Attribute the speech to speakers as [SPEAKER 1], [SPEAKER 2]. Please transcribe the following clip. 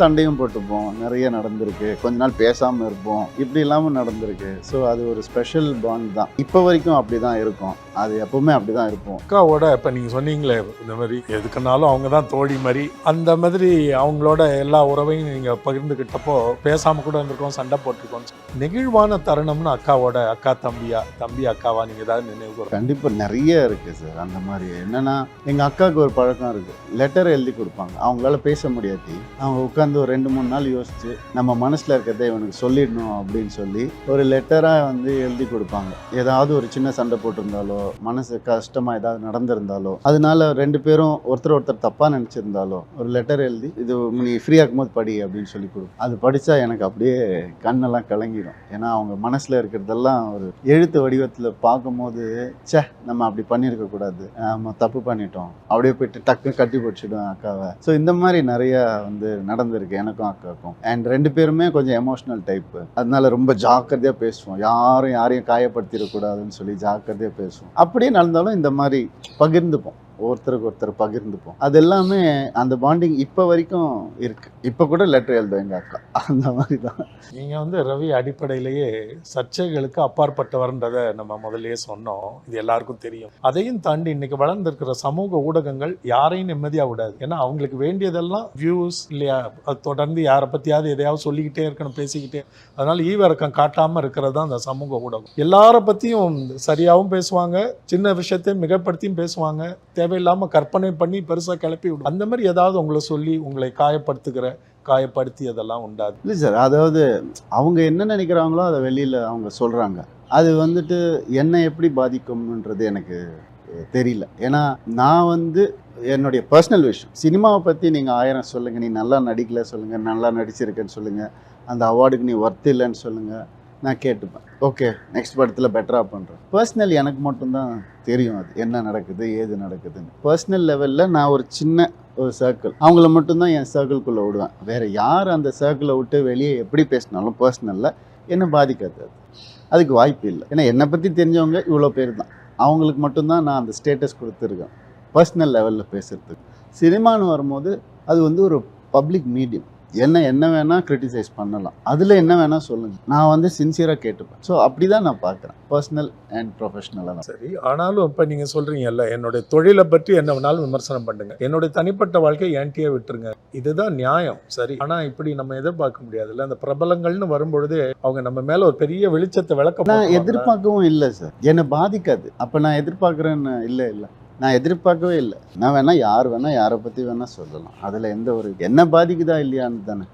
[SPEAKER 1] சண்டையும் போட்டுப்போம், நிறைய நடந்திருக்கு. கொஞ்ச நாள் பேசாமல் இருப்போம், இப்படி இல்லாமல் நடந்திருக்கு. ஸோ அது ஒரு ஸ்பெஷல் பாண்ட் தான். இப்போ வரைக்கும் அப்படி தான் இருக்கும், அது எப்பவுமே அப்படி தான் இருப்போம்.
[SPEAKER 2] அக்காவோட இப்போ நீங்கள் சொன்னீங்களே இந்த மாதிரி எதுக்குனாலும் அவங்க தான் தோழி மாதிரி, அந்த மாதிரி அவங்களோட எல்லா உறவையும் நீங்கள் பகிர்ந்துக்கிட்டப்போ பேசாமல் கூட இருந்திருக்கோம், சண்டை போட்டிருக்கோம். நெகிழ்வான தருணம்னு அக்காவோட அக்கா தம்பியா, தம்பி அக்காவா நீங்கள் ஏதாவது நினைவு?
[SPEAKER 1] கண்டிப்பாக நிறைய இருக்குது சார். அந்த மாதிரி என்னென்னா, எங்கள் அக்காவுக்கு ஒரு பழக்கம் இருக்குது. லெட்டர் எழுதி கொடுப்பாங்க. அவங்களால பேச முடியாட்டி அவங்க உட்காந்து ஒரு 2-3 நாள் யோசிச்சு நம்ம மனசில் இருக்கிறத இவனுக்கு சொல்லிடணும் அப்படின்னு சொல்லி ஒரு லெட்டராக வந்து எழுதி கொடுப்பாங்க. ஏதாவது ஒரு சின்ன சண்டை போட்டிருந்தாலோ, மனசு கஷ்டமாக ஏதாவது நடந்திருந்தாலோ, அதனால 2 பேரும் ஒருத்தர் தப்பாக நினச்சிருந்தாலோ ஒரு லெட்டர் எழுதி இது நீ ஃப்ரீயாக இருக்கும்போது படி அப்படின்னு சொல்லி கொடுப்போம். அது படித்தா எனக்கு அப்படியே கண்ணெல்லாம் கலங்கிடும். ஏன்னா அவங்க மனசில் இருக்கிறதெல்லாம் ஒரு எழுத்து வடிவத்தில் பார்க்கும்போது, சே நம்ம அப்படி பண்ணியிருக்க கூடாது, நம்ம தப்பு பண்ணிட்டோம், அப்படியே போயிட்டு டக்கு கட்டி பிடிச்சிடுவேன் அக்காவை. ஸோ இந்த மாதிரி நிறையா வந்து நடந்திருக்கு எனக்கும் அக்காவுக்கும். அண்ட் 2 பேருமே கொஞ்சம் எமோஷனல் டைப்பு, அதனால ரொம்ப ஜாக்கிரதையாக பேசுவோம். யாரையும் காயப்படுத்திடக்கூடாதுன்னு சொல்லி ஜாக்கிரதையாக பேசுவோம். அப்படியே நடந்தாலும் இந்த மாதிரி பகிர்ந்துப்போம், ஒருத்தருக்கு ஒருத்தர் பகிர்ந்துப்போம். அது எல்லாமே அந்த பாண்டிங் இப்போ வரைக்கும் இருக்கு. இப்போ கூட லெட்டர் எழுதும் எங்கள் அக்கா, அந்த மாதிரி தான்.
[SPEAKER 2] நீங்கள் வந்து ரவி அடிப்படையிலேயே சர்ச்சைகளுக்கு அப்பாற்பட்டவர்ன்றதை நம்ம முதல்லயே சொன்னோம், இது எல்லாருக்கும் தெரியும். அதையும் தாண்டி இன்னைக்கு வளர்ந்துருக்கிற சமூக ஊடகங்கள் யாரையும் நிம்மதியாக விடாது. ஏன்னா அவங்களுக்கு வேண்டியதெல்லாம் வியூஸ் இல்லையா, அது தொடர்ந்து யாரை பற்றியாவது எதையாவது சொல்லிக்கிட்டே இருக்கணும், பேசிக்கிட்டே. அதனால ஈவிரக்கம் காட்டாமல் இருக்கிறது தான் அந்த சமூக ஊடகம். எல்லாரை பற்றியும் சரியாகவும் பேசுவாங்க, சின்ன விஷயத்தையும் மிகப்படுத்தியும் பேசுவாங்க, தேவையில்லாமல் கற்பனை பண்ணி பெருசாக கிளப்பி விடும். அந்த மாதிரி ஏதாவது உங்களை சொல்லி உங்களை காயப்படுத்தி அதெல்லாம் உண்டாது?
[SPEAKER 1] இல்லை சார், அதாவது அவங்க என்ன நினைக்கிறாங்களோ அதை வெளியில் அவங்க சொல்கிறாங்க. அது வந்துட்டு என்னை எப்படி பாதிக்கும்ன்றது எனக்கு தெரியல. ஏன்னா நான் வந்து என்னுடைய பர்சனல் விஷயம், சினிமாவை பற்றி நீங்கள் 1000 சொல்லுங்கள், நீ நல்லா நடிக்கல சொல்லுங்கள், நல்லா நடிச்சிருக்கேன்னு சொல்லுங்கள், அந்த அவார்டுக்கு நீ ஒர்த் இல்லைன்னு சொல்லுங்கள், நான் கேட்டுப்பேன். ஓகே, நெக்ஸ்ட் படத்தில் பெட்டராக பண்ணுறேன். பர்சனல் எனக்கு மட்டும்தான் தெரியும் அது என்ன நடக்குது ஏது நடக்குதுன்னு. பர்சனல் லெவலில் நான் ஒரு சின்ன ஒரு சர்க்கிள், அவங்கள மட்டும்தான் என் சர்க்கிள்குள்ளே விடுவேன். வேறு யார் அந்த சர்க்கிளை விட்டு வெளியே எப்படி பேசினாலும் பர்சனலில் என்னை பாதிக்காது. அதுக்கு வாய்ப்பு இல்லை. ஏன்னா என்னை பற்றி தெரிஞ்சவங்க இவ்வளோ பேர் தான், அவங்களுக்கு மட்டும்தான் நான் அந்த ஸ்டேட்டஸ் கொடுத்துருக்கேன் பர்சனல் லெவலில் பேசுகிறதுக்கு. சினிமான்னு வரும்போது அது வந்து ஒரு பப்ளிக் மீடியம், என்ன வேணால் கிரிட்டிசைஸ் பண்ணலாம், அதில் என்ன வேணால் சொல்லுங்கள், நான் வந்து சின்சியராக கேட்டுப்பேன். ஸோ அப்படி தான் நான் பார்க்குறேன், பர்சனல் அண்ட் ப்ரொஃபஷ்னலாக தான்.
[SPEAKER 2] சரி, ஆனாலும் இப்போ நீங்கள் சொல்கிறீங்கல்ல, என்னுடைய தொழிலை பற்றி என்ன வேணாலும் விமர்சனம் பண்ணுங்க, என்னுடைய தனிப்பட்ட வாழ்க்கையை என்கிட்டயே விட்டுருங்க, இதுதான் நியாயம். சரி, ஆனால் இப்படி நம்ம எதிர்பார்க்க முடியாதுல்ல. அந்த பிரபலங்கள்னு வரும்பொழுது அவங்க நம்ம மேலே ஒரு பெரிய வெளிச்சத்தை விளக்க.
[SPEAKER 1] நான் எதிர்பார்க்கவும் இல்லை சார், என்னை பாதிக்காது. அப்போ நான் எதிர்பார்க்குறேன்னு இல்லை, நான் எதிர்பார்க்கவே இல்லை. நான் வேணால் யார் வேணால் யாரை பற்றி வேணால் சொல்லலாம், அதில் எந்த ஒரு என்ன பாதிக்குதா இல்லையான்னு தானே.